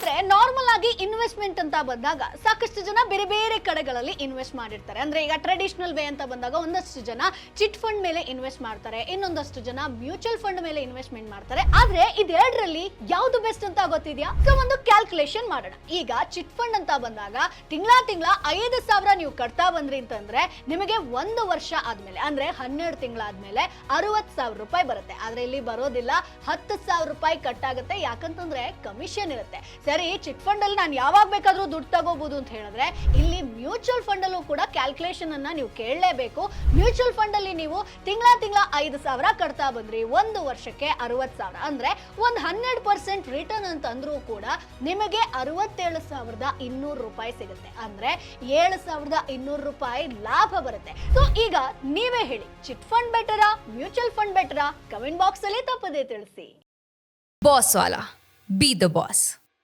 ಅಂದ್ರೆ ನಾರ್ಮಲ್ ಆಗಿ ಇನ್ವೆಸ್ಟ್ಮೆಂಟ್ ಅಂತ ಬಂದಾಗ ಸಾಕಷ್ಟು ಜನ ಬೇರೆ ಬೇರೆ ಕಡೆಗಳಲ್ಲಿ ಇನ್ವೆಸ್ಟ್ ಮಾಡಿರ್ತಾರೆ. ಅಂದ್ರೆ ಈಗ ಟ್ರೆಡಿಷನಲ್ ವೇ ಅಂತ ಬಂದಾಗ ಒಂದಷ್ಟು ಜನ ಚಿಟ್ ಫಂಡ್ ಮೇಲೆ ಇನ್ವೆಸ್ಟ್ ಮಾಡ್ತಾರೆ, ಇನ್ನೊಂದಷ್ಟು ಜನ ಮ್ಯೂಚುವಲ್ ಫಂಡ್ ಮೇಲೆ ಇನ್ವೆಸ್ಟ್ಮೆಂಟ್ ಮಾಡ್ತಾರೆ. ಆದ್ರೆ ಇದೆರಡರಲ್ಲಿ ಯಾವ್ದು ಬೆಸ್ಟ್ ಅಂತ ಗೊತ್ತಿದ್ಯಾ? ಸೊ ಒಂದು ಕ್ಯಾಲ್ಕುಲೇಷನ್ ಮಾಡೋಣ. ಈಗ ಚಿಟ್ ಫಂಡ್ ಅಂತ ಬಂದಾಗ ತಿಂಗಳ 5,000 ನೀವು ಕಟ್ತಾ ಬಂದ್ರಿ ಅಂತಂದ್ರೆ ನಿಮಗೆ 1 ವರ್ಷ ಆದ್ಮೇಲೆ ಅಂದ್ರೆ 12 ತಿಂಗಳಾದ್ಮೇಲೆ 60,000 ರೂಪಾಯಿ ಬರುತ್ತೆ. ಆದ್ರೆ ಇಲ್ಲಿ ಬರೋದಿಲ್ಲ, 10,000 ರೂಪಾಯಿ ಕಟ್ ಆಗುತ್ತೆ. ಯಾಕಂತಂದ್ರೆ ಕಮಿಷನ್ ಇರುತ್ತೆ. ಸರಿ, ಚಿಟ್ ಫಂಡ್ ಅಲ್ಲಿ ನಾನು ಯಾವಾಗ ಬೇಕಾದ್ರೂ ದುಡ್ಡು ತಗೋಬಹುದು ಅಂತ ಹೇಳಿದ್ರೆ ಇಲ್ಲಿ ಮ್ಯೂಚುವಲ್ ಫಂಡ್ ಅಲ್ಲೂ ಕೂಡ ಕ್ಯಾಲ್ಕುಲೇಷನ್ ಅನ್ನ ನೀವು ಕೇಳಲೇಬೇಕು. ಮ್ಯೂಚುವಲ್ ಫಂಡ್ ಅಲ್ಲಿ ನೀವು ತಿಂಗಳ 5,000 ಕಟ್ತಾ ಬಂದ್ರಿ, 1 ವರ್ಷಕ್ಕೆ 60,000 ಅಂದ್ರೆ ಒಂದು 12% ರಿಟರ್ನ್ ಅಂತ ಅಂದ್ರೂ ಕೂಡ ನಿಮಗೆ 67,200 ರೂಪಾಯಿ ಸಿಗುತ್ತೆ. ಅಂದ್ರೆ 7,200 ರೂಪಾಯಿ ಲಾಭ ಬರುತ್ತೆ. ಸೊ ಈಗ ನೀವೇ ಹೇಳಿ, ಚಿಟ್ ಫಂಡ್ ಬೆಟರಾ, ಮ್ಯೂಚುವಲ್ ಫಂಡ್ ಬೆಟರಾ? ಕಮೆಂಟ್ ಬಾಕ್ಸ್ ಅಲ್ಲಿ ತಪ್ಪದೇ ತಿಳಿಸಿ. बॉस वाला, बी द बॉस।